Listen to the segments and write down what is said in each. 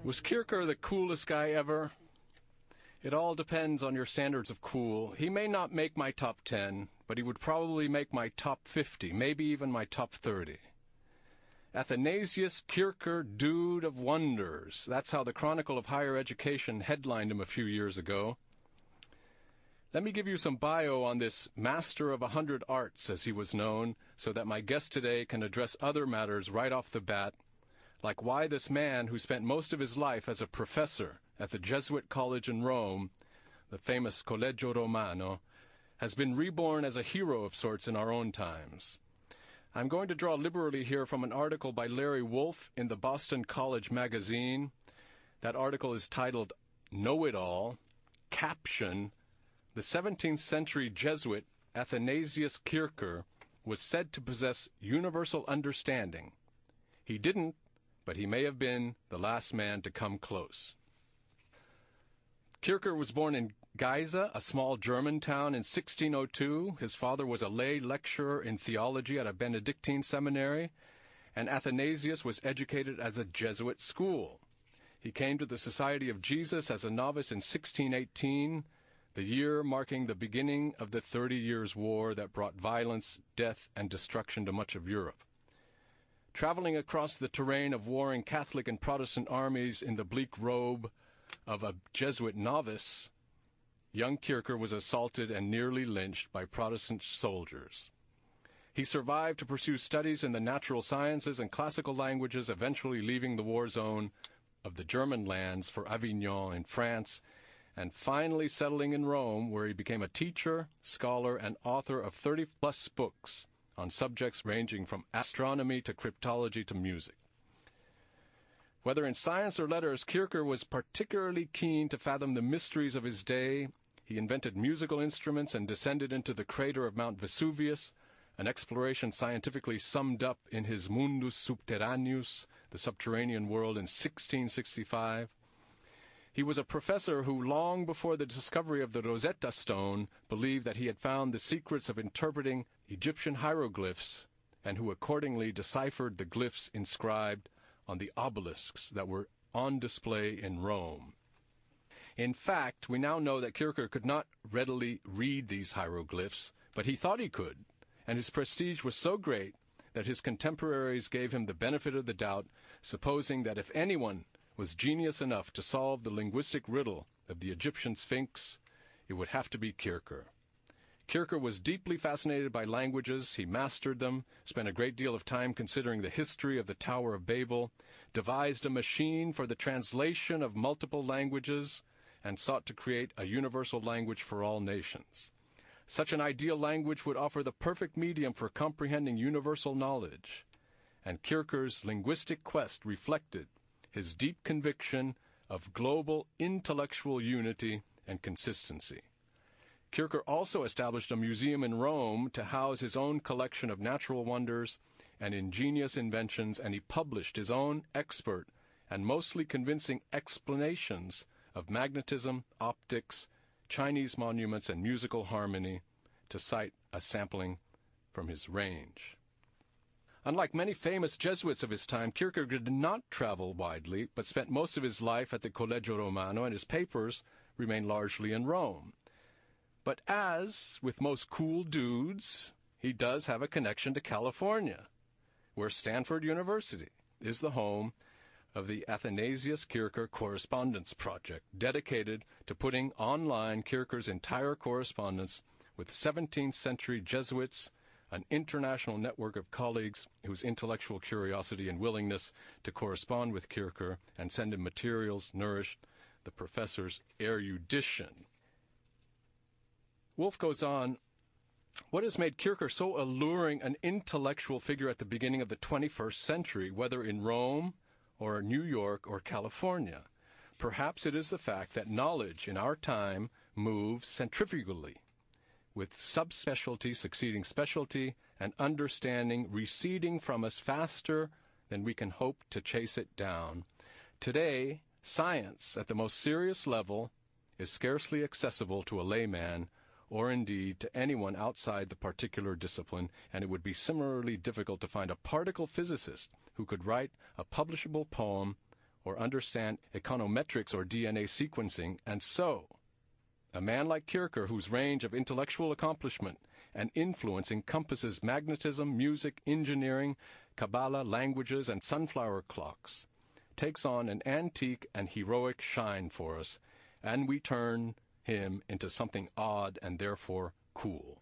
Was Kircher the coolest guy ever? It all depends on your standards of cool. He may not make my top 10, but he would probably make my top 50, maybe even my top 30. Athanasius Kircher, Dude of Wonders. That's how the Chronicle of Higher Education headlined him a few years ago. Let me give you some bio on this master of 100 arts, as he was known, so that my guest today can address other matters right off the bat, like why this man who spent most of his life as a professor at the Jesuit college in Rome, the famous Collegio Romano, has been reborn as a hero of sorts in our own times. I'm going to draw liberally here from an article by Larry Wolff in the Boston College magazine. That article is titled Know-It-All, Caption, the 17th century Jesuit Athanasius Kircher was said to possess universal understanding. He didn't, but he may have been the last man to come close. Kircher was born in Geisa, a small German town, in 1602. His father was a lay lecturer in theology at a Benedictine seminary, and Athanasius was educated at a Jesuit school. He came to the Society of Jesus as a novice in 1618, the year marking the beginning of the 30 Years' War that brought violence, death, and destruction to much of Europe. Traveling across the terrain of warring Catholic and Protestant armies in the bleak robe of a Jesuit novice, young Kircher was assaulted and nearly lynched by Protestant soldiers. He survived to pursue studies in the natural sciences and classical languages, eventually leaving the war zone of the German lands for Avignon in France, and finally settling in Rome, where he became a teacher, scholar, and author of 30-plus books on subjects ranging from astronomy to cryptology to music. Whether in science or letters, Kircher was particularly keen to fathom the mysteries of his day. He invented musical instruments and descended into the crater of Mount Vesuvius, an exploration scientifically summed up in his Mundus Subterraneus, the subterranean world, in 1665. He was a professor who, long before the discovery of the Rosetta Stone, believed that he had found the secrets of interpreting Egyptian hieroglyphs, and who accordingly deciphered the glyphs inscribed on the obelisks that were on display in Rome. In fact, we now know that Kircher could not readily read these hieroglyphs, but he thought he could, and his prestige was so great that his contemporaries gave him the benefit of the doubt, supposing that if anyone was genius enough to solve the linguistic riddle of the Egyptian Sphinx, it would have to be Kircher. Kircher was deeply fascinated by languages. He mastered them, spent a great deal of time considering the history of the Tower of Babel, devised a machine for the translation of multiple languages, and sought to create a universal language for all nations. Such an ideal language would offer the perfect medium for comprehending universal knowledge, and Kircher's linguistic quest reflected his deep conviction of global intellectual unity and consistency. Kircher also established a museum in Rome to house his own collection of natural wonders and ingenious inventions, and he published his own expert and mostly convincing explanations of magnetism, optics, Chinese monuments, and musical harmony, to cite a sampling from his range. Unlike many famous Jesuits of his time, Kircher did not travel widely, but spent most of his life at the Collegio Romano, and his papers remain largely in Rome. But as with most cool dudes, he does have a connection to California, where Stanford University is the home of the Athanasius Kircher Correspondence Project, dedicated to putting online Kircher's entire correspondence with 17th century Jesuits, an international network of colleagues whose intellectual curiosity and willingness to correspond with Kircher and send him materials nourished the professor's erudition. Wolff goes on, what has made Kircher so alluring an intellectual figure at the beginning of the 21st century, whether in Rome or New York or California? Perhaps it is the fact that knowledge in our time moves centrifugally, with subspecialty succeeding specialty and understanding receding from us faster than we can hope to chase it down. Today, science at the most serious level is scarcely accessible to a layman, or indeed to anyone outside the particular discipline, and it would be similarly difficult to find a particle physicist who could write a publishable poem or understand econometrics or DNA sequencing, and so a man like Kircher, whose range of intellectual accomplishment and influence encompasses magnetism, music, engineering, Kabbalah, languages, and sunflower clocks, takes on an antique and heroic shine for us, and we turn him into something odd and therefore cool.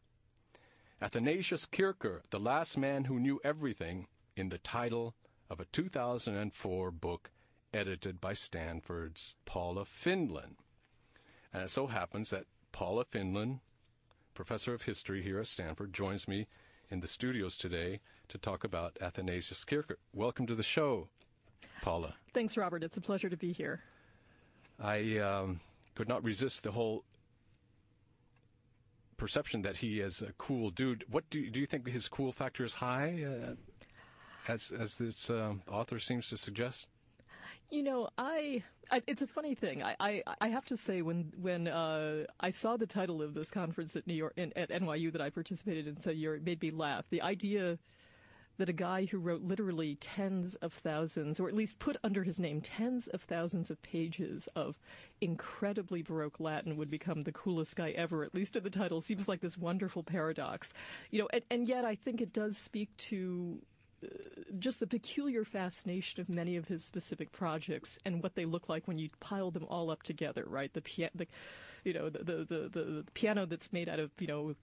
Athanasius Kircher, the last man who knew everything, in the title of a 2004 book edited by Stanford's Paula Findlin. And it so happens that Paula Findlin, professor of history here at Stanford, joins me in the studios today to talk about Athanasius Kircher. Welcome to the show, Paula. Thanks, Robert. It's a pleasure to be here. I could not resist the whole perception that he is a cool dude. What do you think his cool factor is high, as this author seems to suggest? You know, it's a funny thing. I have to say, when I saw the title of this conference at NYU that I participated in, so it made me laugh. The idea that a guy who wrote literally tens of thousands, or at least put under his name tens of thousands of pages of incredibly Baroque Latin, would become the coolest guy ever, at least in the title, seems like this wonderful paradox. You know, and yet I think it does speak to just the peculiar fascination of many of his specific projects and what they look like when you pile them all up together, right? The piano that's made out of,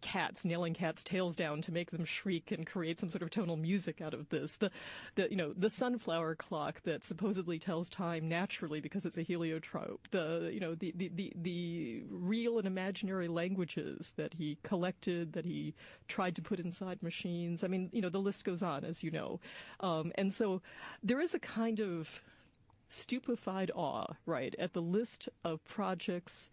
cats, nailing cats' tails down to make them shriek and create some sort of tonal music out of this. The sunflower clock that supposedly tells time naturally because it's a heliotrope. The real and imaginary languages that he collected, that he tried to put inside machines. I mean, the list goes on, as you know. And so there is a kind of stupefied awe, right, at the list of projects,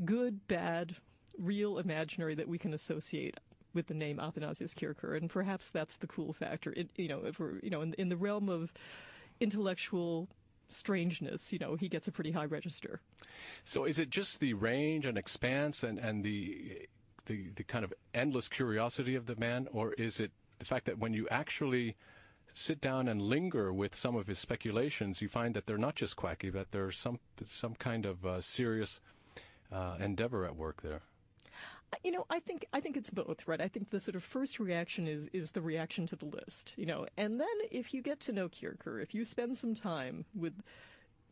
good, bad, real, imaginary, that we can associate with the name Athanasius Kircher, and perhaps that's the cool factor. In the realm of intellectual strangeness, he gets a pretty high register. So is it just the range and expanse and the kind of endless curiosity of the man, or is it the fact that when you actually sit down and linger with some of his speculations, you find that they're not just quacky, that there's some kind of serious endeavor at work there? I think it's both, right? I think the sort of first reaction is the reaction to the list, and then if you get to know Kircher, if you spend some time with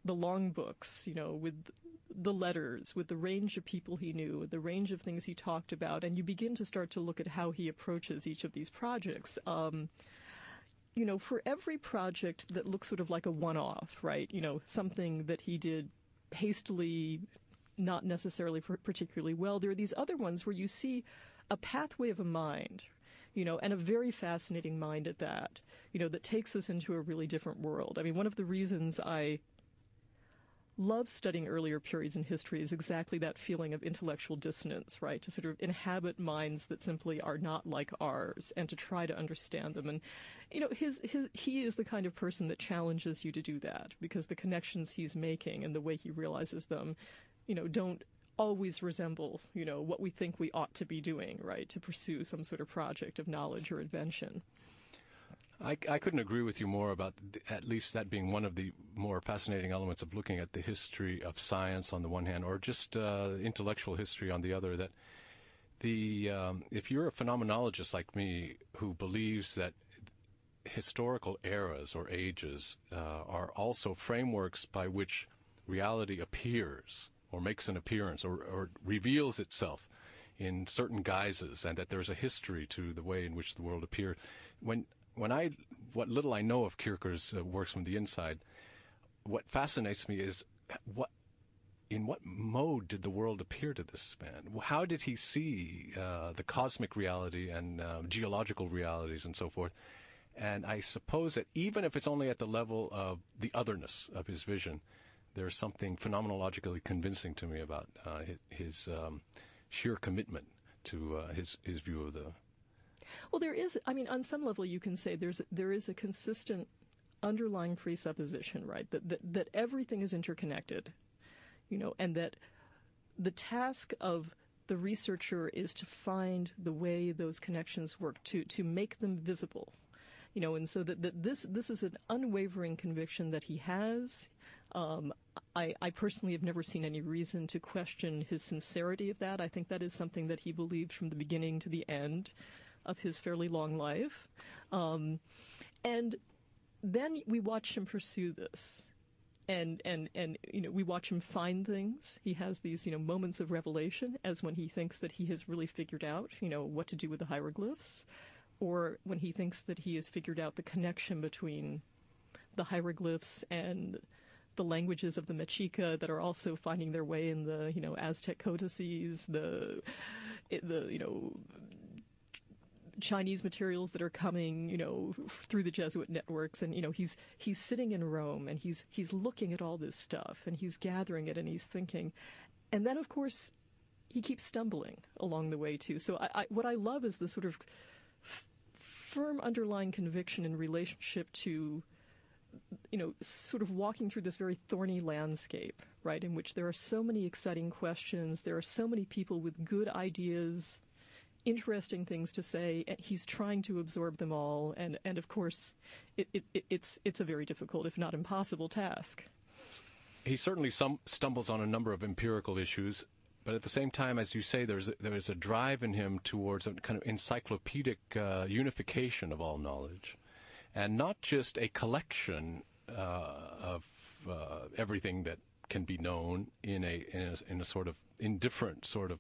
the long books, with the letters, with the range of people he knew, with the range of things he talked about, and you begin to start to look at how he approaches each of these projects, for every project that looks sort of like a one-off, right? Something that he did hastily, not necessarily particularly well, there are these other ones where you see a pathway of a mind, and a very fascinating mind at that, that takes us into a really different world. I mean, one of the reasons I love studying earlier periods in history is exactly that feeling of intellectual dissonance, right? To sort of inhabit minds that simply are not like ours and to try to understand them. And, he is the kind of person that challenges you to do that because the connections he's making and the way he realizes them, don't always resemble, what we think we ought to be doing, right? To pursue some sort of project of knowledge or invention. I couldn't agree with you more about at least that being one of the more fascinating elements of looking at the history of science on the one hand, or just intellectual history on the other. That if you're a phenomenologist like me who believes that historical eras or ages are also frameworks by which reality appears or makes an appearance or reveals itself in certain guises, and that there's a history to the way in which the world appeared. What little I know of Kircher's works from the inside, what fascinates me is in what mode did the world appear to this man? How did he see the cosmic reality and geological realities and so forth? And I suppose that even if it's only at the level of the otherness of his vision, there's something phenomenologically convincing to me about his sheer commitment to his view of the... Well, there is, on some level you can say there is a consistent underlying presupposition, right, that everything is interconnected, and that the task of the researcher is to find the way those connections work, to make them visible, and so that this is an unwavering conviction that he has. I personally have never seen any reason to question his sincerity of that. I think that is something that he believed from the beginning to the end of his fairly long life. And then we watch him pursue this. And we watch him find things. He has these, moments of revelation, as when he thinks that he has really figured out, what to do with the hieroglyphs, or when he thinks that he has figured out the connection between the hieroglyphs and the languages of the Mexica that are also finding their way in the, Aztec codices, the Chinese materials that are coming, through the Jesuit networks. And, he's sitting in Rome, and he's looking at all this stuff, and he's gathering it, and he's thinking. And then, of course, he keeps stumbling along the way, too. So what I love is the sort of firm underlying conviction in relationship to, sort of walking through this very thorny landscape, right, in which there are so many exciting questions, there are so many people with good ideas, interesting things to say, and he's trying to absorb them all, and of course, it's a very difficult, if not impossible, task. He certainly stumbles on a number of empirical issues, but at the same time, as you say, there is a drive in him towards a kind of encyclopedic unification of all knowledge, and not just a collection of everything that can be known in a sort of indifferent sort of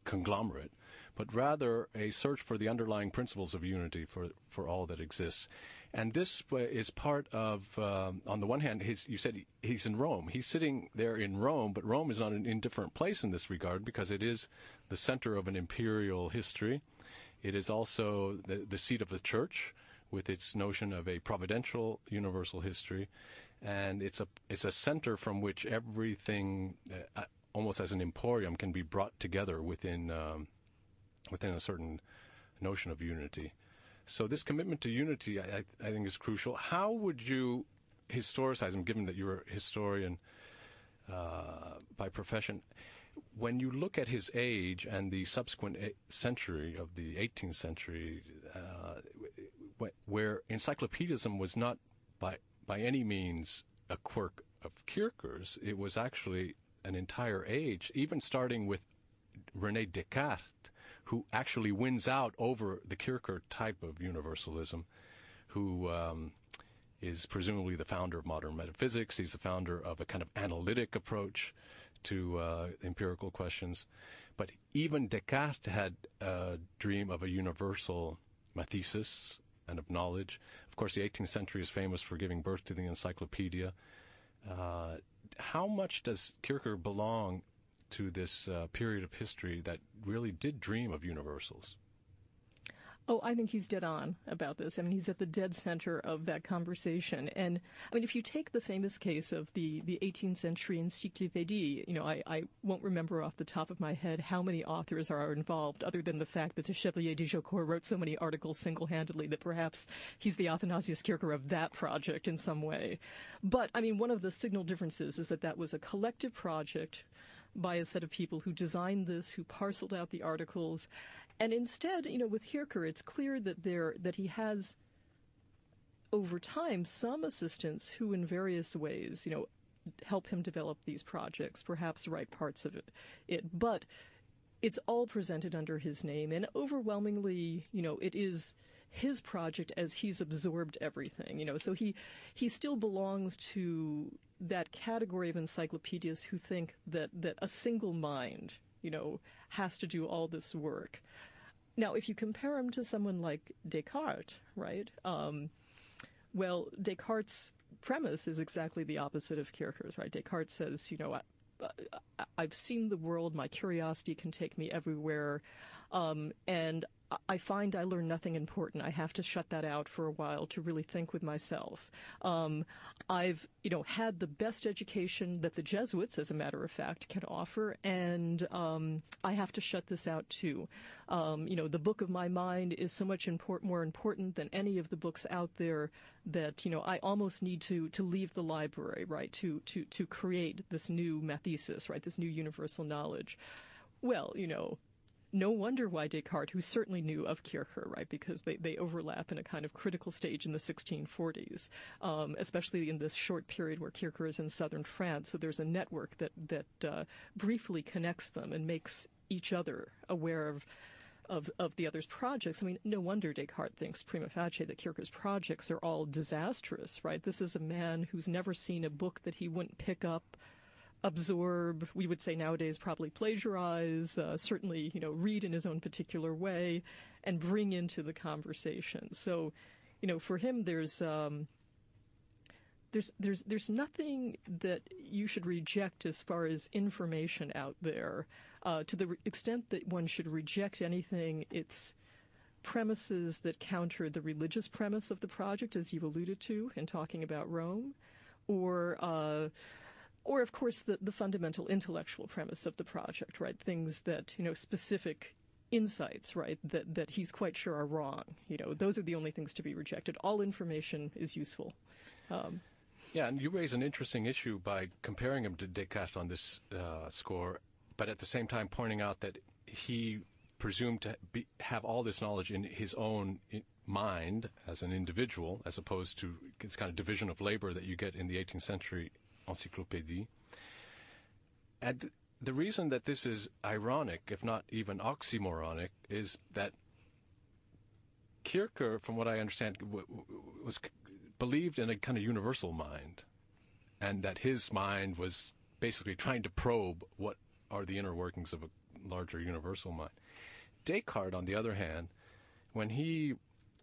conglomerate, but rather a search for the underlying principles of unity for all that exists. And this is part of, on the one hand, you said he's in Rome. He's sitting there in Rome, but Rome is not an indifferent place in this regard, because it is the center of an imperial history. It is also the seat of the church, with its notion of a providential universal history. And it's a center from which everything, almost as an emporium, can be brought together within a certain notion of unity. So this commitment to unity, I think, is crucial. How would you historicize him, given that you're a historian by profession? When you look at his age and the subsequent century of the 18th century, where encyclopedism was not by any means a quirk of Kircher's, it was actually an entire age, even starting with René Descartes, who actually wins out over the Kircher type of universalism, who is presumably the founder of modern metaphysics. He's the founder of a kind of analytic approach to empirical questions. But even Descartes had a dream of a universal mathesis and of knowledge. Of course, the 18th century is famous for giving birth to the encyclopedia. How much does Kircher belong to this period of history that really did dream of universals? Oh, I think he's dead on about this. I mean, he's at the dead center of that conversation. And, I mean, if you take the famous case of the 18th century encyclopédie, I won't remember off the top of my head how many authors are involved, other than the fact that the Chevalier de Jaucourt wrote so many articles single-handedly that perhaps he's the Athanasius Kircher of that project in some way. But, I mean, one of the signal differences is that was a collective project by a set of people who designed this, who parceled out the articles. And instead, with Kircher, it's clear that he has, over time, some assistants who in various ways, help him develop these projects, perhaps write parts of it. But it's all presented under his name, and overwhelmingly, it is his project as he's absorbed everything, so he still belongs to that category of encyclopedists who think that a single mind, has to do all this work. Now, if you compare him to someone like Descartes, right? Well, Descartes' premise is exactly the opposite of Kircher's, right? Descartes says, I've seen the world, my curiosity can take me everywhere, and I find I learn nothing important. I have to shut that out for a while to really think with myself. I've, had the best education that the Jesuits, as a matter of fact, can offer, and I have to shut this out too. The book of my mind is so much more important than any of the books out there that, I almost need to leave the library, right, to create this new mathesis, right, this new universal knowledge. Well, no wonder why Descartes, who certainly knew of Kircher, right, because they overlap in a kind of critical stage in the 1640s, especially in this short period where Kircher is in southern France. So there's a network that briefly connects them and makes each other aware of the other's projects. I mean, no wonder Descartes thinks prima facie that Kircher's projects are all disastrous, right? This is a man who's never seen a book that he wouldn't pick up, absorb, we would say nowadays probably plagiarize, certainly, read in his own particular way and bring into the conversation. So, for him, there's nothing that you should reject as far as information out there. To the extent that one should reject anything, it's premises that counter the religious premise of the project, as you alluded to in talking about Rome, or of course the fundamental intellectual premise of the project, right? Things that, specific insights, right, that he's quite sure are wrong. Those are the only things to be rejected. All information is useful. Yeah, and you raise an interesting issue by comparing him to Descartes on this score, but at the same time pointing out that he presumed to have all this knowledge in his own mind as an individual, as opposed to this kind of division of labor that you get in the 18th century encyclopédie. And the reason that this is ironic, if not even oxymoronic, is that Kircher, from what I understand, was believed in a kind of universal mind, and that his mind was basically trying to probe what are the inner workings of a larger universal mind. Descartes, on the other hand, when he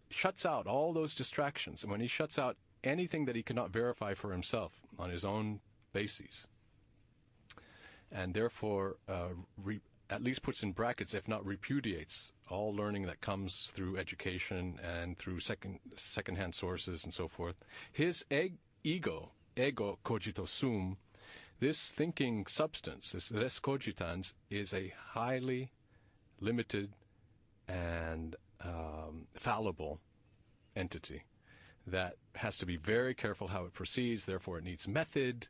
shuts out all those distractions, and when he shuts out anything that he cannot verify for himself on his own bases, and therefore at least puts in brackets, if not repudiates, all learning that comes through education and through second-hand sources and so forth, his ego cogito sum, this thinking substance, this res cogitans, is a highly limited and fallible entity that has to be very careful how it proceeds. Therefore, it needs method,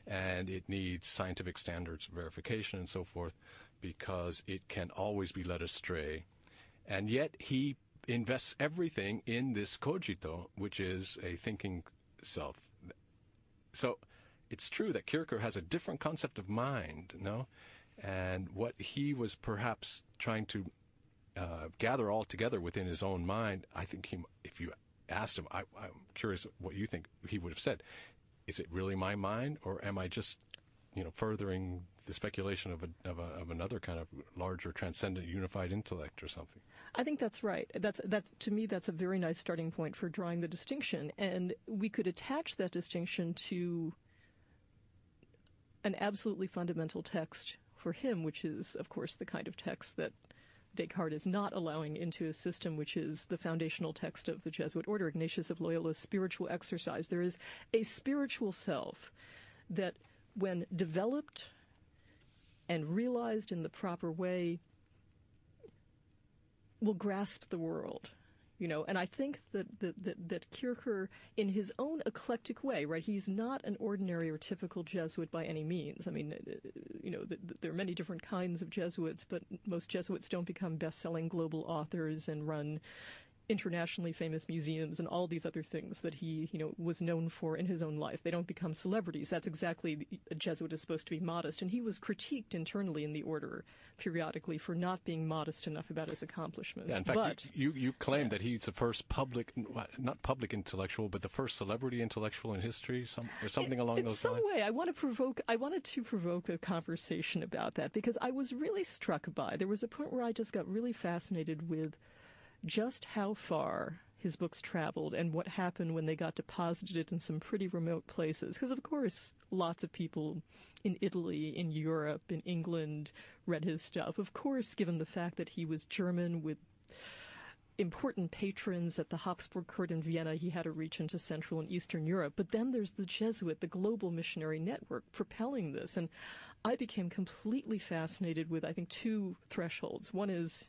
and it needs scientific standards of verification and so forth, because it can always be led astray. And yet he invests everything in this cogito, which is a thinking self. So it's true that Kircher has a different concept of mind, no? And what he was perhaps trying to gather all together within his own mind, I think if you asked him, I'm curious what you think he would have said. Is it really my mind, or am I just, furthering the speculation of another kind of larger, transcendent, unified intellect or something? I think that's right. That's to me, that's a very nice starting point for drawing the distinction, and we could attach that distinction to an absolutely fundamental text for him, which is, of course, the kind of text that Descartes is not allowing into his system, which is the foundational text of the Jesuit order, Ignatius of Loyola's Spiritual Exercise. There is a spiritual self that, when developed and realized in the proper way, will grasp the world. And I think that Kircher, in his own eclectic way, right, he's not an ordinary or typical Jesuit by any means. I mean, there are many different kinds of Jesuits, but most Jesuits don't become best-selling global authors and run internationally famous museums and all these other things that he, was known for in his own life. They don't become celebrities. That's exactly, a Jesuit is supposed to be modest. And he was critiqued internally in the order periodically for not being modest enough about his accomplishments. Yeah, in fact, you claim that he's the first not public intellectual, but the first celebrity intellectual in history, or something along those lines? In some way, I wanted to provoke a conversation about that, because I was really struck by, there was a point where I just got really fascinated with just how far his books traveled and what happened when they got deposited in some pretty remote places. Because, of course, lots of people in Italy, in Europe, in England read his stuff. Of course, given the fact that he was German with important patrons at the Habsburg court in Vienna, he had a reach into Central and Eastern Europe. But then there's the Jesuit, the global missionary network propelling this. And I became completely fascinated with, I think, two thresholds. One is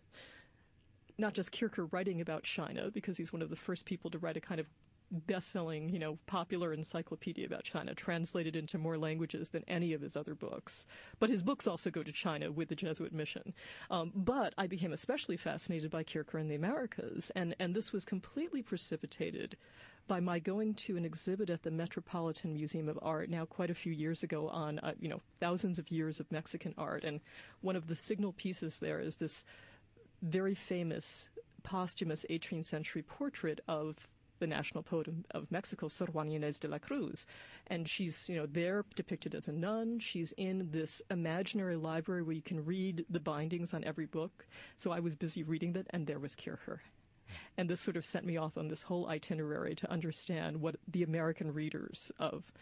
not just Kircher writing about China, because he's one of the first people to write a kind of best-selling, popular encyclopedia about China, translated into more languages than any of his other books. But his books also go to China with the Jesuit mission. But I became especially fascinated by Kircher in the Americas, and this was completely precipitated by my going to an exhibit at the Metropolitan Museum of Art now quite a few years ago on, thousands of years of Mexican art. And one of the signal pieces there is this very famous posthumous 18th century portrait of the national poet of Mexico, Sor Juana Inés de la Cruz. And she's, there depicted as a nun. She's in this imaginary library where you can read the bindings on every book. So I was busy reading that, and there was Kircher. And this sort of sent me off on this whole itinerary to understand what the American readers of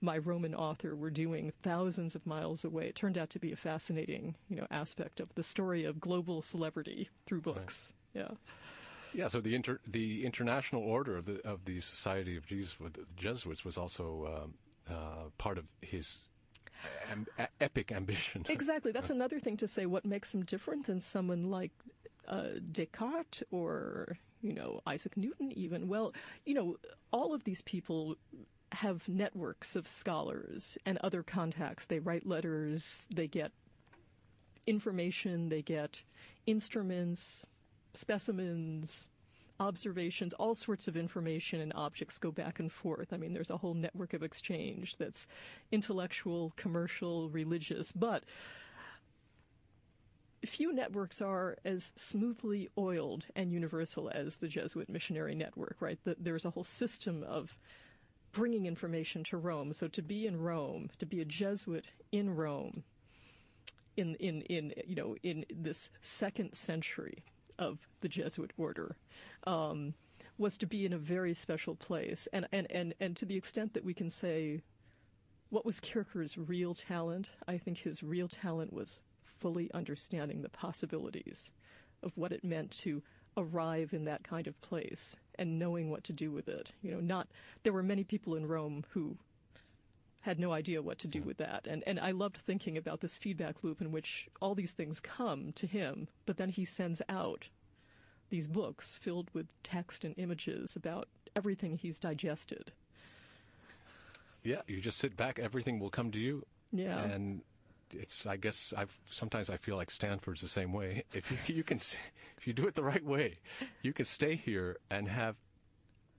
my Roman author were doing thousands of miles away. It turned out to be a fascinating, aspect of the story of global celebrity through books. Right. Yeah. Yeah, so the international order of the Society of Jesuits was also part of his epic ambition. Exactly. That's another thing to say. What makes him different than someone like Descartes or, Isaac Newton even? Well, all of these people have networks of scholars and other contacts. They write letters, they get information, they get instruments, specimens, observations, all sorts of information and objects go back and forth. I mean, there's a whole network of exchange that's intellectual, commercial, religious, but few networks are as smoothly oiled and universal as the Jesuit missionary network, right? There's a whole system of bringing information to Rome. So to be in Rome, to be a Jesuit in Rome, in this second century of the Jesuit order, was to be in a very special place. And to the extent that we can say, what was Kircher's real talent? I think his real talent was fully understanding the possibilities of what it meant to arrive in that kind of place and knowing what to do with it. There were many people in Rome who had no idea what to do with that. And I loved thinking about this feedback loop in which all these things come to him, but then he sends out these books filled with text and images about everything he's digested. Yeah, you just sit back, everything will come to you. Yeah. And I guess sometimes I feel like Stanford's the same way. If you do it the right way, you can stay here and have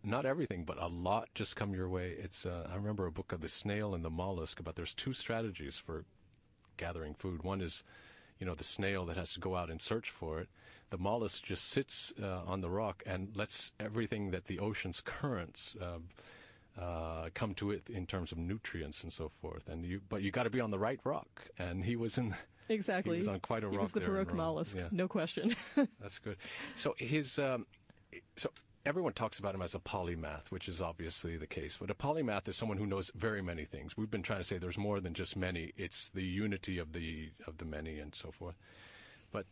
not everything, but a lot just come your way. I remember a book of The Snail and the Mollusk about there's two strategies for gathering food. One is, the snail that has to go out and search for it. The mollusk just sits on the rock and lets everything that the ocean's currents come to it in terms of nutrients and so forth. But you got to be on the right rock, and he was in. Exactly. He was on quite a rock. He was the Baroque mollusk, yeah. No question. That's good. So so everyone talks about him as a polymath, which is obviously the case. But a polymath is someone who knows very many things. We've been trying to say there's more than just many. It's the unity of the many and so forth. But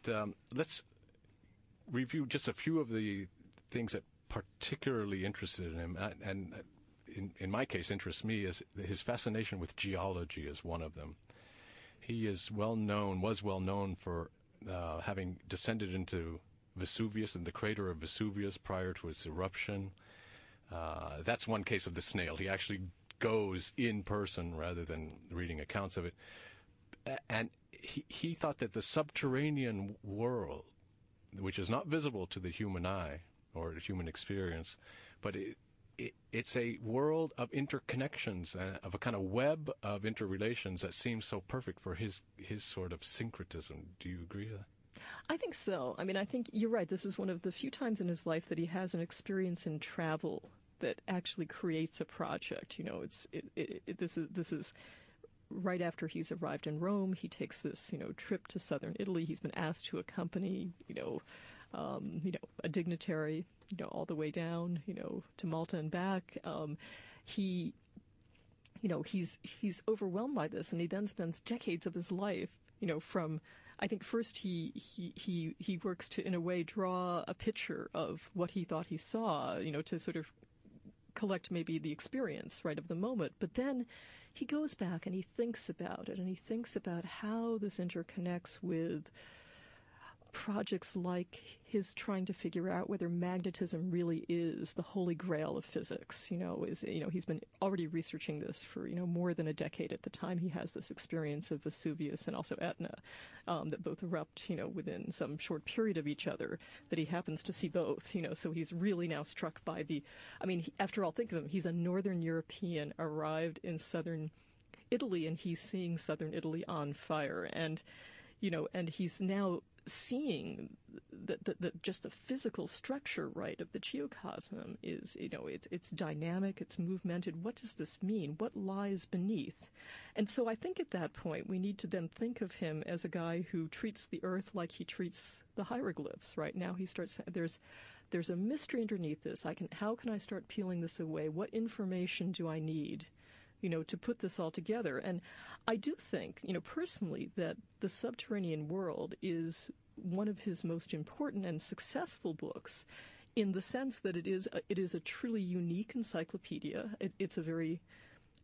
let's review just a few of the things that particularly interested in him, and in my case interests me, is his fascination with geology is one of them. He was well known for having descended into Vesuvius and the crater of Vesuvius prior to its eruption. That's one case of the snail. He actually goes in person rather than reading accounts of it. And he thought that the subterranean world, which is not visible to the human eye or the human experience, but it's a world of interconnections, of a kind of web of interrelations that seems so perfect for his sort of syncretism. Do you agree with that? I think so. I mean, I think you're right. This is one of the few times in his life that he has an experience in travel that actually creates a project. This is right after he's arrived in Rome. He takes this, trip to southern Italy. He's been asked to accompany, a dignitary, all the way down, to Malta and back. He's overwhelmed by this, and he then spends decades of his life, from, I think first he works to, in a way, draw a picture of what he thought he saw, to sort of collect maybe the experience, right, of the moment. But then he goes back and he thinks about it, and he thinks about how this interconnects with projects like his trying to figure out whether magnetism really is the holy grail of physics. He's been already researching this for more than a decade at the time he has this experience of Vesuvius and also Etna, that both erupt within some short period of each other, that he happens to see both. So he's really now struck by after all, think of him, he's a Northern European arrived in southern Italy, and he's seeing southern Italy on fire, and he's now seeing that just the physical structure, right, of the geocosm is, it's dynamic, it's movemented. What does this mean? What lies beneath? And so I think at that point we need to then think of him as a guy who treats the Earth like he treats the hieroglyphs, right? Now he starts, there's a mystery underneath this. How can I start peeling this away? What information do I need to put this all together? And I do think, personally, that The Subterranean World is one of his most important and successful books, in the sense that it is a truly unique encyclopedia. It's a very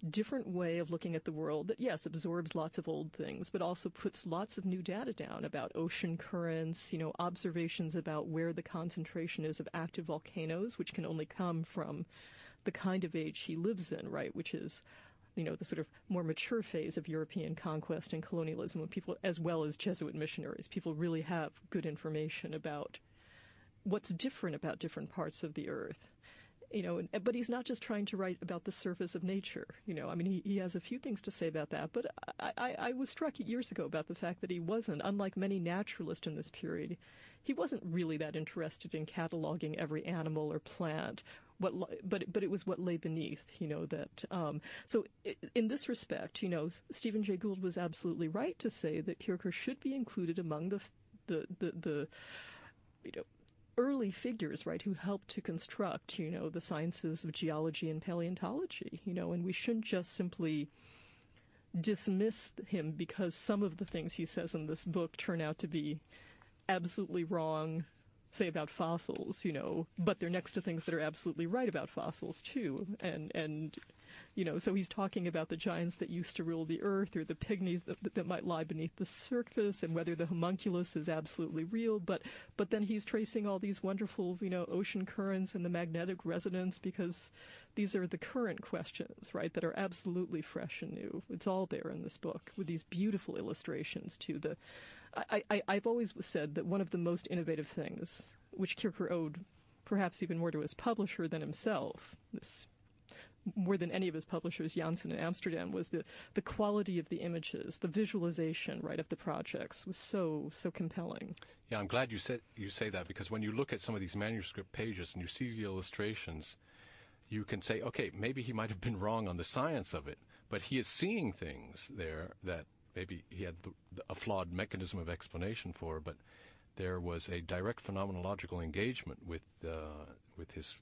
different way of looking at the world that, yes, absorbs lots of old things, but also puts lots of new data down about ocean currents, observations about where the concentration is of active volcanoes, which can only come from the kind of age he lives in, right, which is the sort of more mature phase of European conquest and colonialism, when people, as well as Jesuit missionaries, people really have good information about what's different about different parts of the Earth. But he's not just trying to write about the surface of nature. He has a few things to say about that. But I was struck years ago about the fact that he wasn't, unlike many naturalists in this period, he wasn't really that interested in cataloging every animal or plant. But it was what lay beneath, So in this respect, Stephen Jay Gould was absolutely right to say that Kircher should be included among the early figures, right, who helped to construct, the sciences of geology and paleontology, and we shouldn't just simply dismiss him because some of the things he says in this book turn out to be absolutely wrong, say about fossils, but they're next to things that are absolutely right about fossils too. And so he's talking about the giants that used to rule the earth, or the pygmies that might lie beneath the surface, and whether the homunculus is absolutely real. But then he's tracing all these wonderful, ocean currents and the magnetic resonance, because these are the current questions, right, that are absolutely fresh and new. It's all there in this book with these beautiful illustrations too. I've always said that one of the most innovative things, which Kircher owed perhaps even more to his publisher than himself, more than any of his publishers, Janssen in Amsterdam, was the quality of the images, the visualization, right, of the projects was so compelling. Yeah, I'm glad you say that, because when you look at some of these manuscript pages and you see the illustrations, you can say, okay, maybe he might have been wrong on the science of it, but he is seeing things there that maybe he had a flawed mechanism of explanation for, but there was a direct phenomenological engagement with his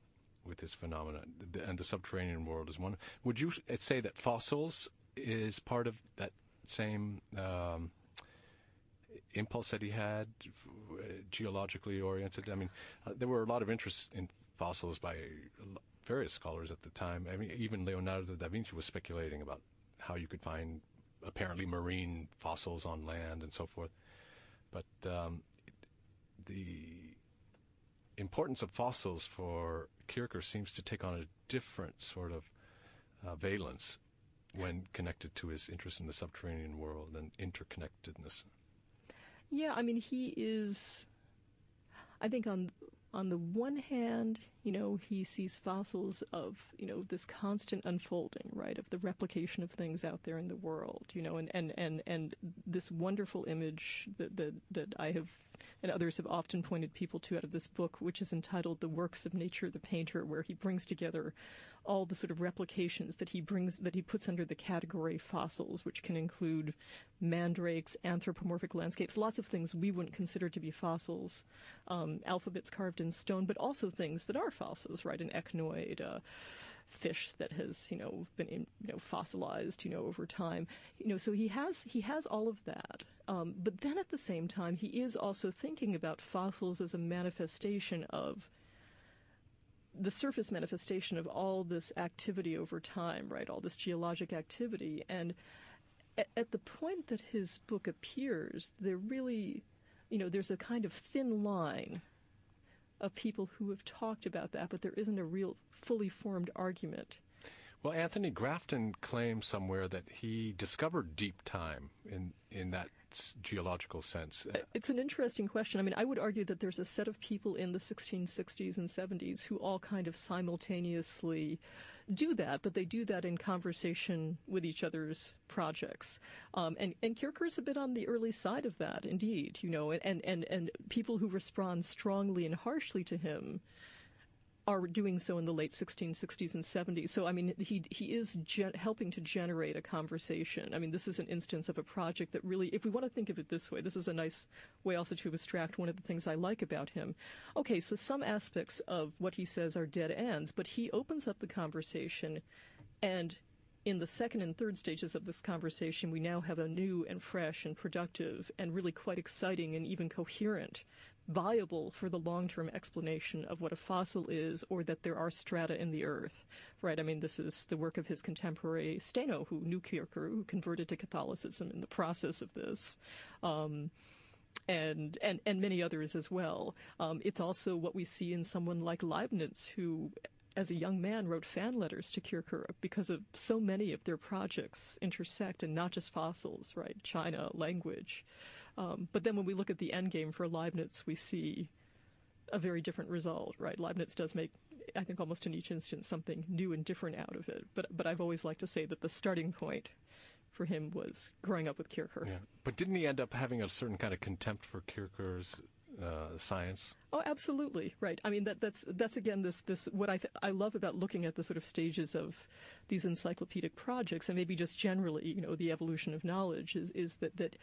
phenomena, and the subterranean world is one. Would you say that fossils is part of that same impulse that he had, geologically oriented? There were a lot of interest in fossils by various scholars at the time. Even Leonardo da Vinci was speculating about how you could find apparently marine fossils on land and so forth. But the importance of fossils for Kircher seems to take on a different sort of valence when connected to his interest in the subterranean world and interconnectedness. Yeah, he is, I think on the one hand, he sees fossils of, this constant unfolding, right, of the replication of things out there in the world, and this wonderful image that I have and others have often pointed people to out of this book, which is entitled The Works of Nature the Painter, where he brings together all the sort of replications that he puts under the category fossils, which can include mandrakes, anthropomorphic landscapes, lots of things we wouldn't consider to be fossils, alphabets carved in stone, but also things that are fossils, right, an echinoid, fish that has, been, fossilized, over time. So he has all of that. But then at the same time, he is also thinking about fossils as a manifestation of the surface manifestation of all this activity over time, right? All this geologic activity. And at the point that his book appears, there really there's a kind of thin line of people who have talked about that, but there isn't a real fully formed argument. Well, Anthony Grafton claims somewhere that he discovered deep time in that geological sense. It's an interesting question. I mean, I would argue that there's a set of people in the 1660s and 70s who all kind of simultaneously do that, but they do that in conversation with each other's projects. And Kircher's a bit on the early side of that, indeed, and people who respond strongly and harshly to him are doing so in the late 1660s and 70s. So, I mean, he is helping to generate a conversation. I mean, this is an instance of a project that really, if we want to think of it this way, this is a nice way also to abstract one of the things I like about him. Okay, so some aspects of what he says are dead ends, but he opens up the conversation, and in the second and third stages of this conversation, we now have a new and fresh and productive and really quite exciting and even coherent, viable for the long-term explanation of what a fossil is, or that there are strata in the earth, right? I mean, this is the work of his contemporary Steno, who knew Kircher, who converted to Catholicism in the process of this, and many others as well. It's also what we see in someone like Leibniz, who, as a young man, wrote fan letters to Kircher because of so many of their projects intersect, and not just fossils, right? China, language. But then when we look at the end game for Leibniz, we see a very different result, right? Leibniz does make, I think, almost in each instance, something new and different out of it. But I've always liked to say that the starting point for him was growing up with Kircher. Yeah. But didn't he end up having a certain kind of contempt for Kircher's science? Oh, absolutely, right. I mean, that's again this what I love about looking at the sort of stages of these encyclopedic projects, and maybe just generally, the evolution of knowledge is that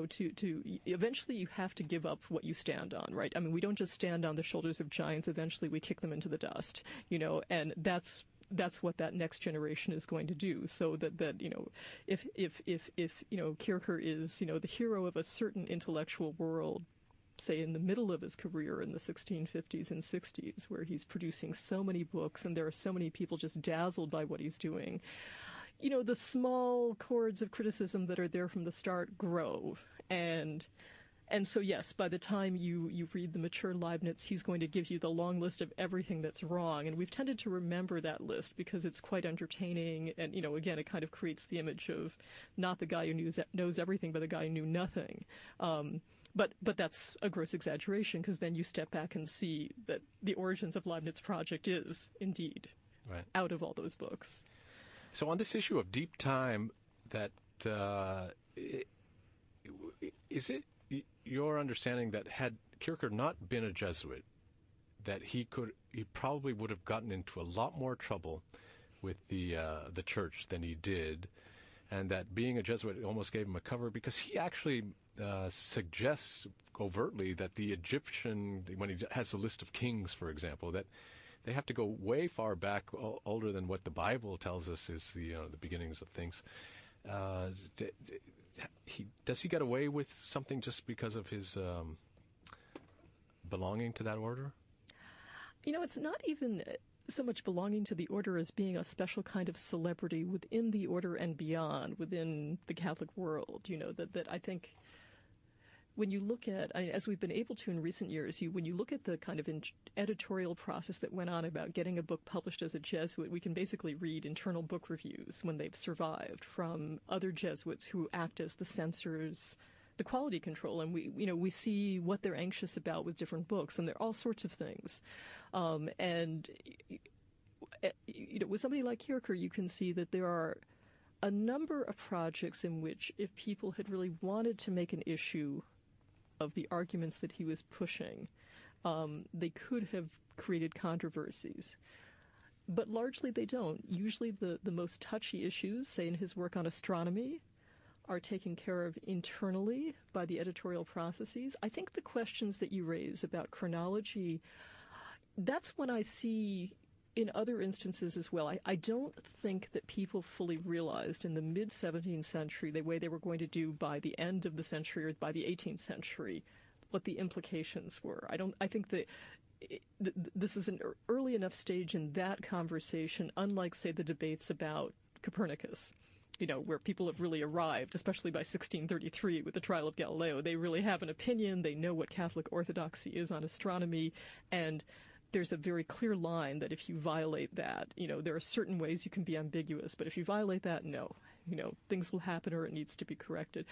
to eventually you have to give up what you stand on, right? I mean, we don't just stand on the shoulders of giants. Eventually we kick them into the dust, and that's what that next generation is going to do. So that if Kircher is, the hero of a certain intellectual world, say in the middle of his career in the 1650s and 60s, where he's producing so many books and there are so many people just dazzled by what he's doing, the small chords of criticism that are there from the start grow. And so, yes, by the time you read the mature Leibniz, he's going to give you the long list of everything that's wrong. And we've tended to remember that list because it's quite entertaining. And, again, it kind of creates the image of not the guy who knows everything, but the guy who knew nothing. But that's a gross exaggeration, because then you step back and see that the origins of Leibniz project is, indeed, right, out of all those books. So on this issue of deep time, that is it your understanding that had Kircher not been a Jesuit, that he probably would have gotten into a lot more trouble with the church than he did, and that being a Jesuit almost gave him a cover, because he actually suggests overtly that the Egyptian, when he has a list of kings, for example, that they have to go way far back, older than what the Bible tells us is the beginnings of things. Does he get away with something just because of his belonging to that order? It's not even so much belonging to the order as being a special kind of celebrity within the order and beyond, within the Catholic world. That I think when you look at, as we've been able to in recent years, when you look at the kind of editorial process that went on about getting a book published as a Jesuit, we can basically read internal book reviews when they've survived from other Jesuits who act as the censors, the quality control, and we see what they're anxious about with different books, and there are all sorts of things. And with somebody like Kircher, you can see that there are a number of projects in which, if people had really wanted to make an issue of the arguments that he was pushing, they could have created controversies. But largely they don't. Usually the most touchy issues, say in his work on astronomy, are taken care of internally by the editorial processes. I think the questions that you raise about chronology, that's when I see in other instances as well. I don't think that people fully realized in the mid-17th century the way they were going to do by the end of the century or by the 18th century what the implications were. I think that this is an early enough stage in that conversation, unlike, say, the debates about Copernicus, where people have really arrived, especially by 1633 with the trial of Galileo. They really have an opinion. They know what Catholic orthodoxy is on astronomy, and there's a very clear line that if you violate that, there are certain ways you can be ambiguous, but if you violate that, no. Things will happen or it needs to be corrected.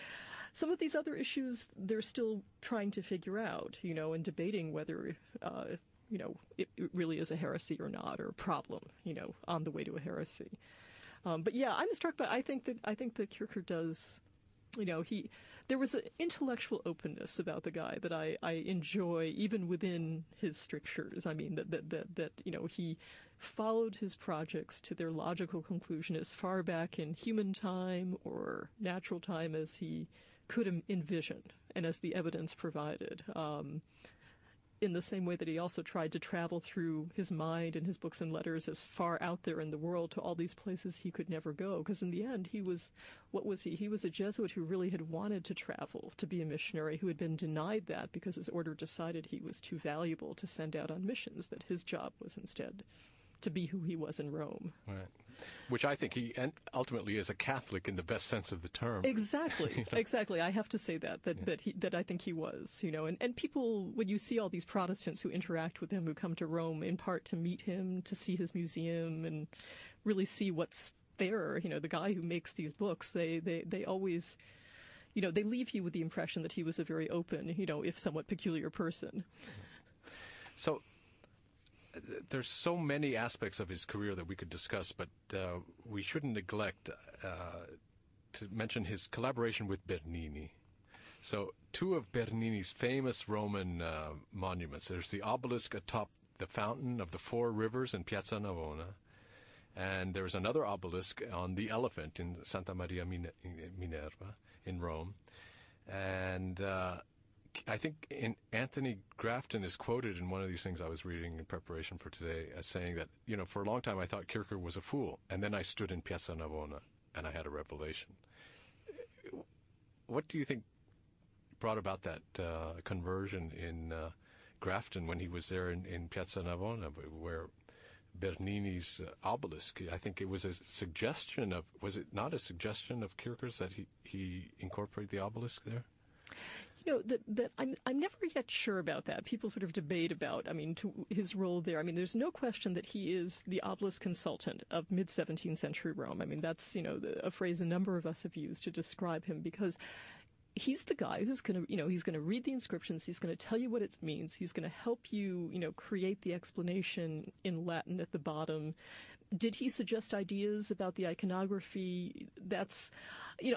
Some of these other issues, they're still trying to figure out, and debating whether, it really is a heresy or not, or a problem, on the way to a heresy. But yeah, I'm struck by, I think that Kircher does, there was an intellectual openness about the guy that I enjoy, even within his strictures. I mean, that he followed his projects to their logical conclusion as far back in human time or natural time as he could envision and as the evidence provided. In the same way that he also tried to travel through his mind and his books and letters as far out there in the world to all these places he could never go. Because in the end, what was he? He was a Jesuit who really had wanted to travel, to be a missionary, who had been denied that because his order decided he was too valuable to send out on missions, that his job was instead to be who he was in Rome. Right. Which I think he ultimately is a Catholic in the best sense of the term. Exactly, exactly. I have to say that I think he was, and people, when you see all these Protestants who interact with him, who come to Rome in part to meet him, to see his museum, and really see what's there, the guy who makes these books, they always, they leave you with the impression that he was a very open, if somewhat peculiar person. So there's so many aspects of his career that we could discuss, but we shouldn't neglect to mention his collaboration with Bernini. So two of Bernini's famous Roman monuments. There's the obelisk atop the fountain of the Four Rivers in Piazza Navona, and there's another obelisk on the elephant in Santa Maria Minerva in Rome. And I think Anthony Grafton is quoted in one of these things I was reading in preparation for today as saying that, for a long time I thought Kircher was a fool, and then I stood in Piazza Navona and I had a revelation. What do you think brought about that conversion in Grafton when he was there in Piazza Navona, where Bernini's obelisk, I think it was a suggestion of, was it not a suggestion of Kircher's that he incorporate the obelisk there? That I'm never yet sure about that. People sort of debate about, his role there. There's no question that he is the obelisk consultant of mid-17th century Rome. That's, a phrase a number of us have used to describe him, because he's the guy who's going to, he's going to read the inscriptions. He's going to tell you what it means. He's going to help you, create the explanation in Latin at the bottom. Did he suggest ideas about the iconography? That's,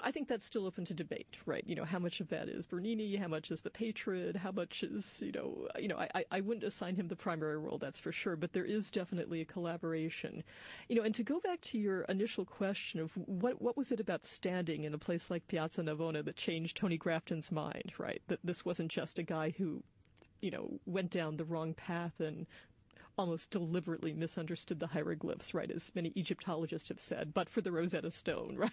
I think that's still open to debate, right? How much of that is Bernini? How much is the patron? How much is, I wouldn't assign him the primary role, that's for sure, but there is definitely a collaboration. And to go back to your initial question of what was it about standing in a place like Piazza Navona that changed Tony Grafton's mind, right? That this wasn't just a guy who, went down the wrong path and almost deliberately misunderstood the hieroglyphs, right, as many Egyptologists have said, but for the Rosetta Stone, right,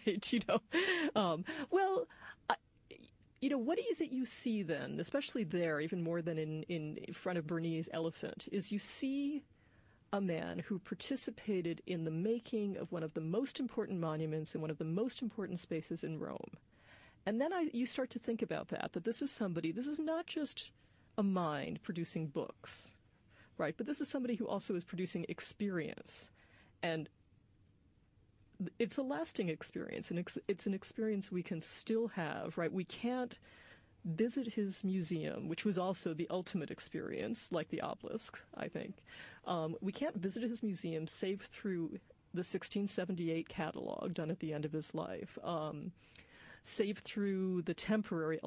what is it you see then, especially there, even more than in front of Bernini's elephant, is you see a man who participated in the making of one of the most important monuments in one of the most important spaces in Rome. And then you start to think about that this is not just a mind producing books, right? But this is somebody who also is producing experience. And it's a lasting experience, and it's an experience we can still have, right? We can't visit his museum, which was also the ultimate experience, like the obelisk, I think. We can't visit his museum save through the 1678 catalog done at the end of his life. Save through the temporary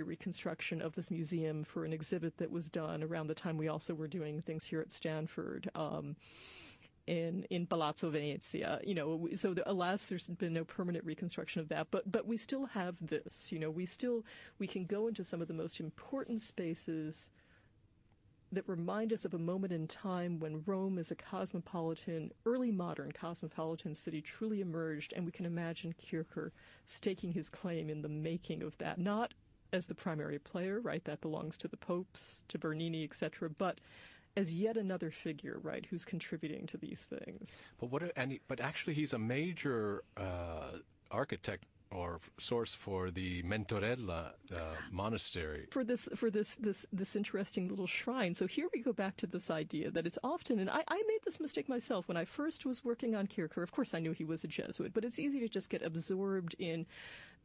reconstruction of this museum for an exhibit that was done around the time we also were doing things here at Stanford, in Palazzo Venezia. So alas, there's been no permanent reconstruction of that, but we still have this. We can go into some of the most important spaces that remind us of a moment in time when Rome as a early modern cosmopolitan city truly emerged, and we can imagine Kircher staking his claim in the making of that, not as the primary player, right, that belongs to the popes, to Bernini, etc., but as yet another figure, right, who's contributing to these things. But actually, he's a major architect or source for the Mentorella monastery. For this interesting little shrine. So here we go back to this idea that it's often, and I made this mistake myself when I first was working on Kircher. Of course, I knew he was a Jesuit, but it's easy to just get absorbed in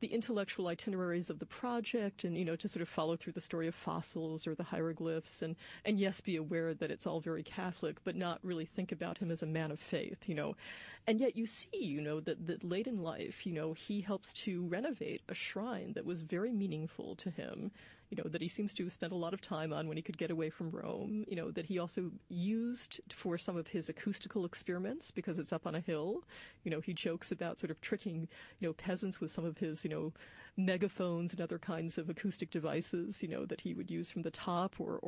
the intellectual itineraries of the project and, to sort of follow through the story of fossils or the hieroglyphs and yes, be aware that it's all very Catholic, but not really think about him as a man of faith, And yet you see, that late in life, he helps to renovate a shrine that was very meaningful to him, that he seems to have spent a lot of time on when he could get away from Rome, that he also used for some of his acoustical experiments because it's up on a hill. He jokes about sort of tricking, peasants with some of his, megaphones and other kinds of acoustic devices, that he would use from the top or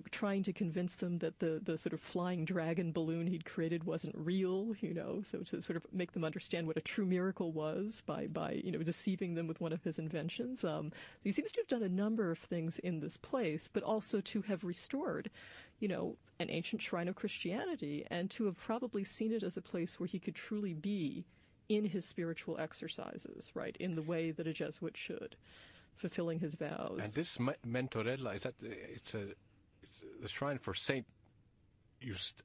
trying to convince them that the sort of flying dragon balloon he'd created wasn't real, so to sort of make them understand what a true miracle was by deceiving them with one of his inventions. He seems to have done a number of things in this place, but also to have restored, an ancient shrine of Christianity and to have probably seen it as a place where he could truly be in his spiritual exercises, right, in the way that a Jesuit should, fulfilling his vows. And this Mentorella, it's the shrine for Saint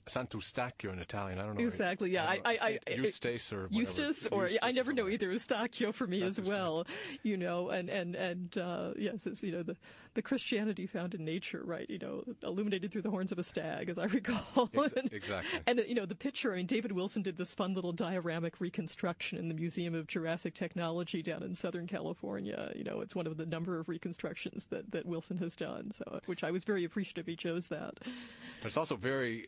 Sant'Eustachio in Italian. I don't know exactly. Yeah, Eustace or Eustace, or I never know either. Eustachio for me as well. And yes, it's the Christianity found in nature, right? Illuminated through the horns of a stag, as I recall. Exactly. And the picture. I mean, David Wilson did this fun little dioramic reconstruction in the Museum of Jurassic Technology down in Southern California. It's one of the number of reconstructions that Wilson has done. So, which I was very appreciative he chose that. But it's also very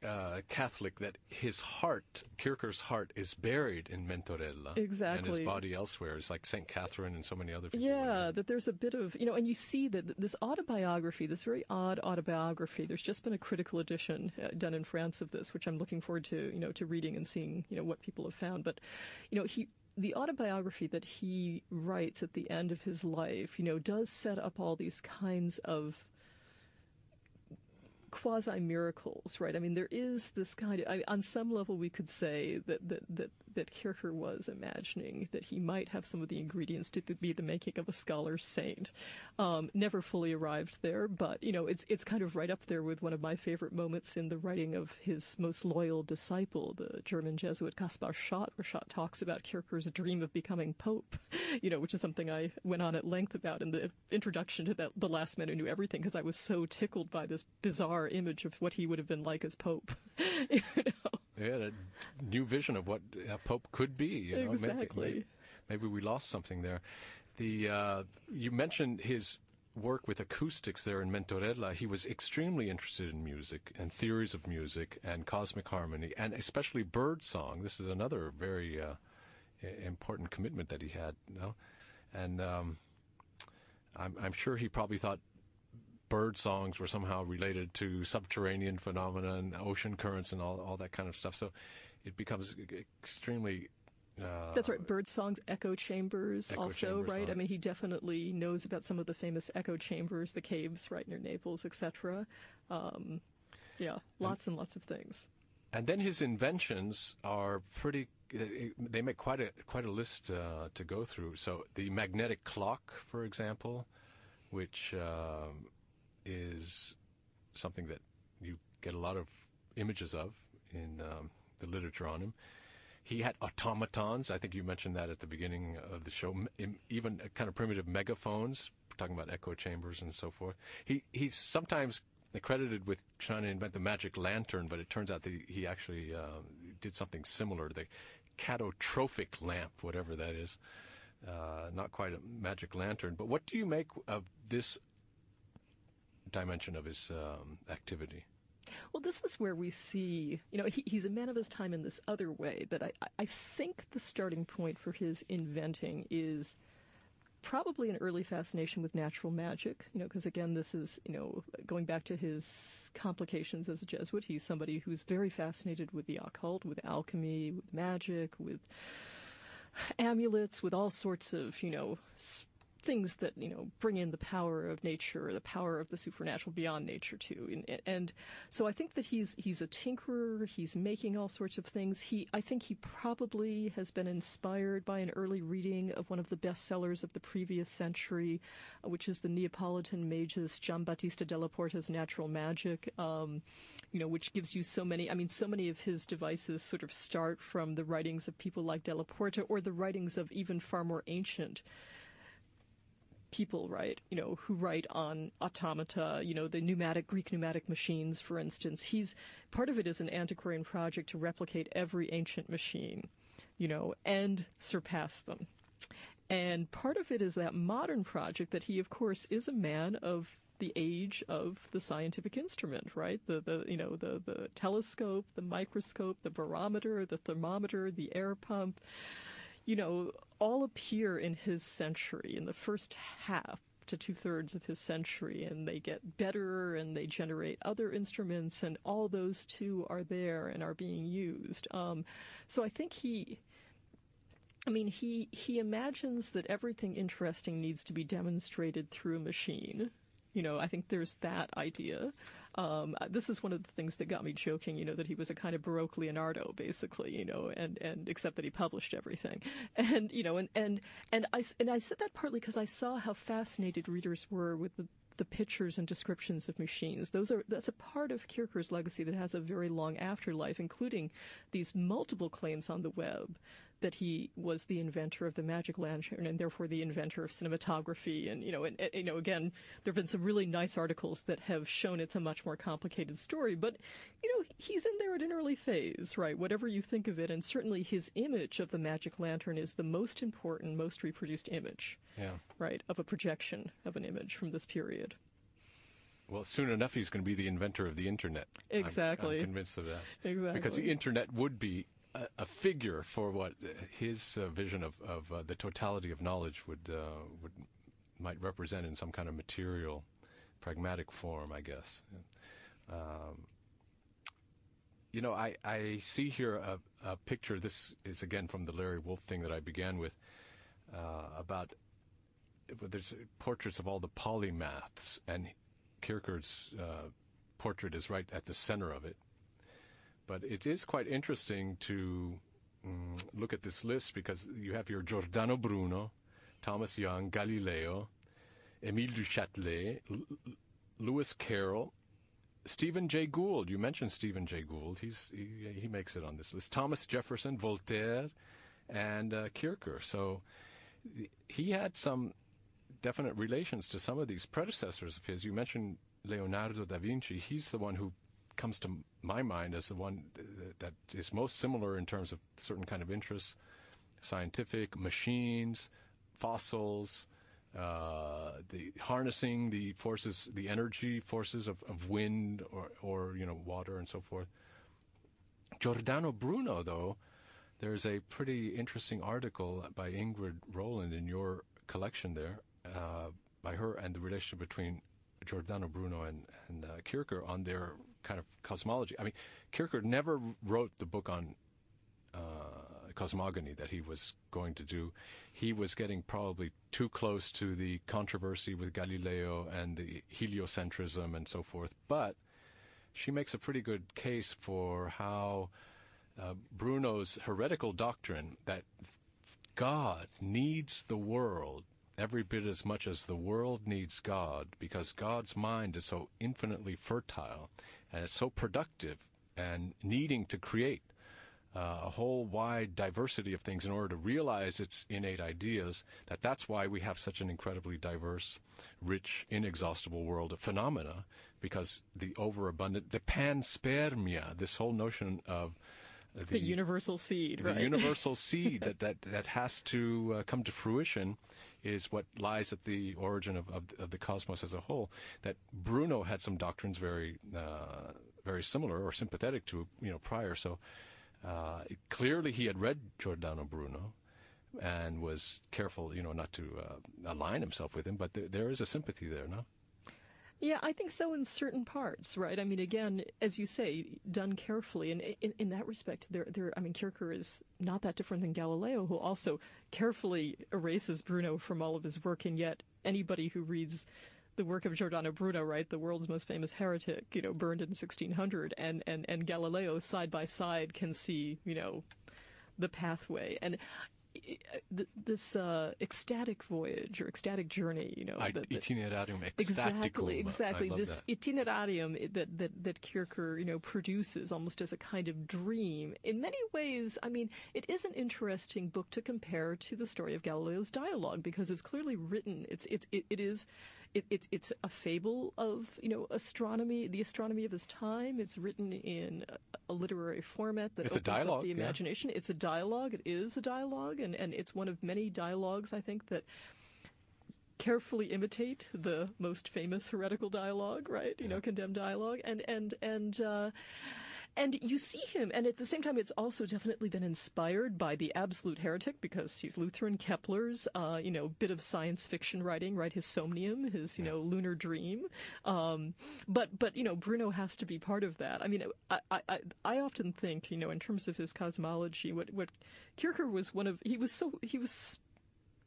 Catholic that his heart, Kircher's heart, is buried in Mentorella. Exactly. And his body elsewhere. It's like St. Catherine and so many other people. Yeah, that there's a bit of, and you see that this autobiography, this very odd autobiography, there's just been a critical edition done in France of this, which I'm looking forward to, to reading and seeing, what people have found. But, the autobiography that he writes at the end of his life, does set up all these kinds of quasi-miracles, right? I mean, there is this kind of, on some level we could say that Kircher was imagining that he might have some of the ingredients to be the making of a scholar saint. Never fully arrived there, but, it's kind of right up there with one of my favorite moments in the writing of his most loyal disciple, the German Jesuit Kaspar Schott, where Schott talks about Kircher's dream of becoming Pope, which is something I went on at length about in the introduction to The Last Man Who Knew Everything, because I was so tickled by this bizarre image of what he would have been like as Pope. Yeah, a new vision of what a Pope could be. Exactly. Maybe we lost something there. You mentioned his work with acoustics there in Mentorella. He was extremely interested in music and theories of music and cosmic harmony, and especially bird song. This is another very important commitment that he had. And I'm sure he probably thought bird songs were somehow related to subterranean phenomena and ocean currents and all that kind of stuff. So it becomes extremely... That's right, bird songs, echo chambers also, right? I mean, he definitely knows about some of the famous echo chambers, the caves right near Naples, etc. Lots and lots of things. And then his inventions are pretty... They make quite a list to go through. So the magnetic clock, for example, which... is something that you get a lot of images of in the literature on him. He had automatons. I think you mentioned that at the beginning of the show. Even kind of primitive megaphones, talking about echo chambers and so forth. He's sometimes credited with trying to invent the magic lantern, but it turns out that he actually did something similar, the catotrophic lamp, whatever that is. Not quite a magic lantern. But what do you make of this dimension of his activity? Well, this is where we see, he's a man of his time in this other way, that I think the starting point for his inventing is probably an early fascination with natural magic, because again, this is, going back to his complications as a Jesuit, he's somebody who's very fascinated with the occult, with alchemy, with magic, with amulets, with all sorts of, things that bring in the power of nature, the power of the supernatural beyond nature too. And so I think that he's a tinkerer. He's making all sorts of things. I think he probably has been inspired by an early reading of one of the bestsellers of the previous century, which is the Neapolitan magus Giambattista della Porta's Natural Magic, which gives you so many of his devices sort of start from the writings of people like della Porta or the writings of even far more ancient people, right? Who write on automata, the Greek pneumatic machines, for instance. Part of it is an antiquarian project to replicate every ancient machine, and surpass them. And part of it is that modern project that he, of course, is a man of the age of the scientific instrument, right? The telescope, the microscope, the barometer, the thermometer, the air pump, all appear in his century, in the first half to 2/3 of his century, and they get better and they generate other instruments, and all those too are there and are being used. So I think he imagines that everything interesting needs to be demonstrated through a machine. I think there's that idea. This is one of the things that got me joking, that he was a kind of Baroque Leonardo, basically, and except that he published everything. And, and I said that partly because I saw how fascinated readers were with the pictures and descriptions of machines. That's a part of Kircher's legacy that has a very long afterlife, including these multiple claims on the web that he was the inventor of the magic lantern and therefore the inventor of cinematography. And, again, there have been some really nice articles that have shown it's a much more complicated story. But, he's in there at an early phase, right? Whatever you think of it. And certainly his image of the magic lantern is the most important, most reproduced image, right, of a projection of an image from this period. Well, soon enough, he's going to be the inventor of the Internet. Exactly. I'm convinced of that. Exactly. Because the Internet would be a figure for what his vision of the totality of knowledge might represent in some kind of material, pragmatic form, I guess. I see here a picture. This is again from the Larry Wolff thing that I began with, about there's portraits of all the polymaths, and Kircher's portrait is right at the center of it. But it is quite interesting to look at this list, because you have here Giordano Bruno, Thomas Young, Galileo, Émile du Châtelet, Lewis Carroll, Stephen Jay Gould. You mentioned Stephen Jay Gould. He makes it on this list. Thomas Jefferson, Voltaire, and Kircher. So he had some definite relations to some of these predecessors of his. You mentioned Leonardo da Vinci. He's the one who comes to my mind as the one that is most similar in terms of certain kind of interests: scientific, machines, fossils, the harnessing the forces, the energy forces of wind or water and so forth. Giordano Bruno, though, there's a pretty interesting article by Ingrid Rowland in your collection there, by her, and the relationship between Giordano Bruno and Kircher on their kind of cosmology. I mean, Kircher never wrote the book on cosmogony that he was going to do. He was getting probably too close to the controversy with Galileo and the heliocentrism and so forth. But she makes a pretty good case for how Bruno's heretical doctrine that God needs the world every bit as much as the world needs God, because God's mind is so infinitely fertile and it's so productive and needing to create a whole wide diversity of things in order to realize its innate ideas, that's why we have such an incredibly diverse, rich, inexhaustible world of phenomena, because the overabundant, the panspermia, this whole notion of the universal seed, right? The universal seed that has to come to fruition is what lies at the origin of the cosmos as a whole. That Bruno had some doctrines very similar or sympathetic to prior. So clearly he had read Giordano Bruno and was careful not to align himself with him. But there is a sympathy there, no? Yeah, I think so in certain parts, right? I mean, again, as you say, done carefully, and in that respect, I mean, Kircher is not that different than Galileo, who also carefully erases Bruno from all of his work, and yet anybody who reads the work of Giordano Bruno, right, the world's most famous heretic, burned in 1600, and Galileo side by side can see, the pathway. And this ecstatic voyage or ecstatic journey, itinerarium ecstaticum. Exactly. This that. itinerarium that Kircher, produces almost as a kind of dream. In many ways, I mean, it is an interesting book to compare to the story of Galileo's dialogue because it's clearly written. It's a fable of astronomy, the astronomy of his time. It's written in a literary format that opens up the imagination. Yeah. It's a dialogue. It is a dialogue, and it's one of many dialogues I think that carefully imitate the most famous heretical dialogue, right? Condemned dialogue, and you see him, and at the same time, it's also definitely been inspired by the absolute heretic because he's Lutheran, Kepler's, bit of science fiction writing, right? His Somnium, his, lunar dream. But Bruno has to be part of that. I mean, I often think, in terms of his cosmology, what Kircher was he was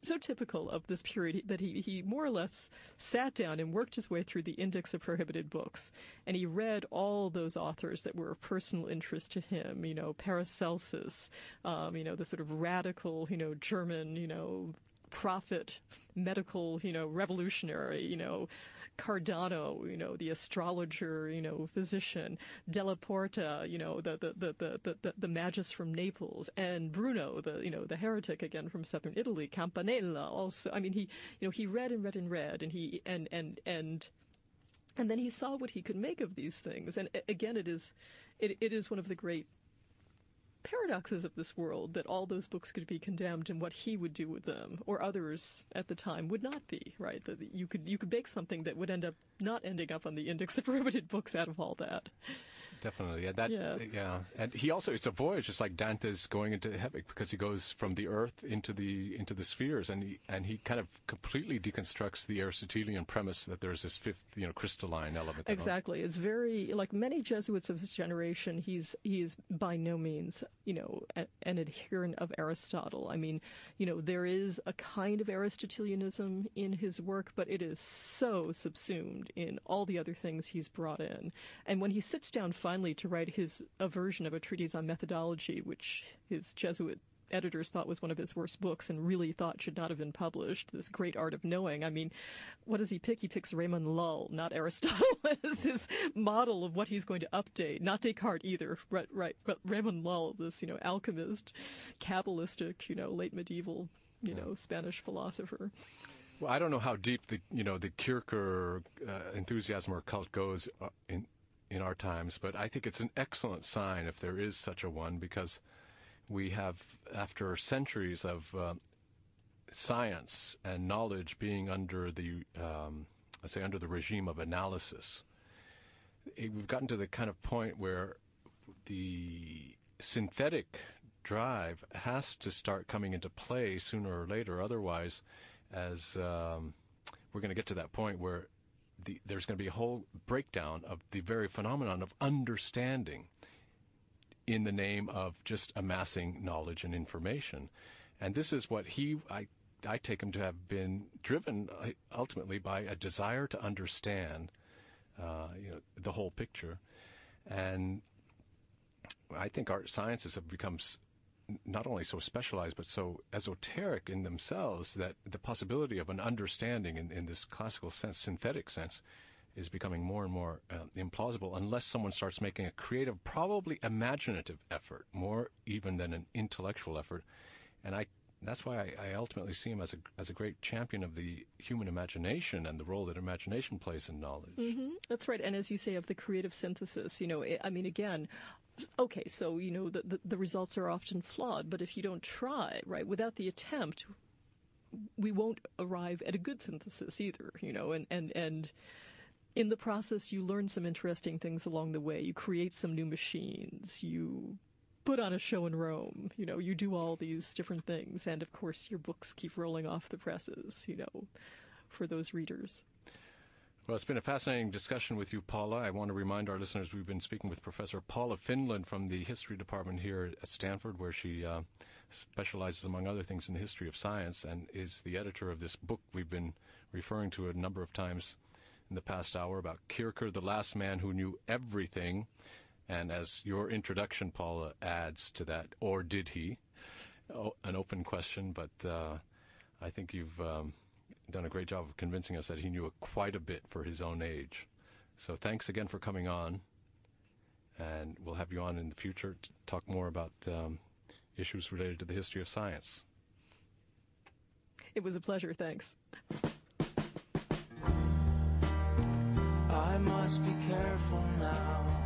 so typical of this period that he more or less sat down and worked his way through the Index of Prohibited Books, and he read all those authors that were of personal interest to him, Paracelsus, the sort of radical, German, prophet, medical, revolutionary, Cardano, the astrologer, physician, Della Porta, the magus from Naples, and Bruno, the heretic again from southern Italy, Campanella also. I mean, he read and read and read, and then he saw what he could make of these things. And again, it is one of the great paradoxes of this world that all those books could be condemned and what he would do with them, or others at the time would not be, right? That you could make something that would end up not ending up on the Index of Prohibited Books out of all that. Definitely, yeah. And he also, it's a voyage, just like Dante's going into heaven, because he goes from the earth into the spheres, and he kind of completely deconstructs the Aristotelian premise that there's this fifth, crystalline element. Exactly, it's very like many Jesuits of his generation. He's by no means, an adherent of Aristotle. I mean, there is a kind of Aristotelianism in his work, but it is so subsumed in all the other things he's brought in. And when he sits down finally to write a version of a treatise on methodology, which his Jesuit editors thought was one of his worst books and really thought should not have been published, this great art of knowing. I mean, what does he pick? He picks Raymond Lull, not Aristotle, as his model of what he's going to update. Not Descartes either, right? But Raymond Lull, this, alchemist, Kabbalistic, late medieval, Spanish philosopher. Well, I don't know how deep the Kircher enthusiasm or cult goes in our times, but I think it's an excellent sign if there is such a one, because we have, after centuries of science and knowledge being under the, under the regime of analysis, we've gotten to the kind of point where the synthetic drive has to start coming into play sooner or later. Otherwise, as we're going to get to that point where there's going to be a whole breakdown of the very phenomenon of understanding in the name of just amassing knowledge and information. And this is what I take him to have been driven ultimately by a desire to understand the whole picture. And I think our sciences have become not only so specialized but so esoteric in themselves that the possibility of an understanding in this classical sense, synthetic sense, is becoming more and more implausible unless someone starts making a creative, probably imaginative effort, more even than an intellectual effort. And that's why I ultimately see him as a great champion of the human imagination and the role that imagination plays in knowledge. Mm-hmm. That's right. And as you say, of the creative synthesis, I mean, again, okay, so, the results are often flawed, but if you don't try, right, without the attempt, we won't arrive at a good synthesis either, and in the process, you learn some interesting things along the way. You create some new machines. You put on a show in Rome. You do all these different things. And, of course, your books keep rolling off the presses, for those readers. Well, it's been a fascinating discussion with you, Paula. I want to remind our listeners we've been speaking with Professor Paula Finland from the History Department here at Stanford, where she specializes, among other things, in the history of science and is the editor of this book we've been referring to a number of times in the past hour about Kircher, the last man who knew everything. And as your introduction, Paula, adds to that, or did he? An open question, but I think you've done a great job of convincing us that he knew quite a bit for his own age. So thanks again for coming on, and we'll have you on in the future to talk more about issues related to the history of science. It was a pleasure. Thanks. I must be careful now.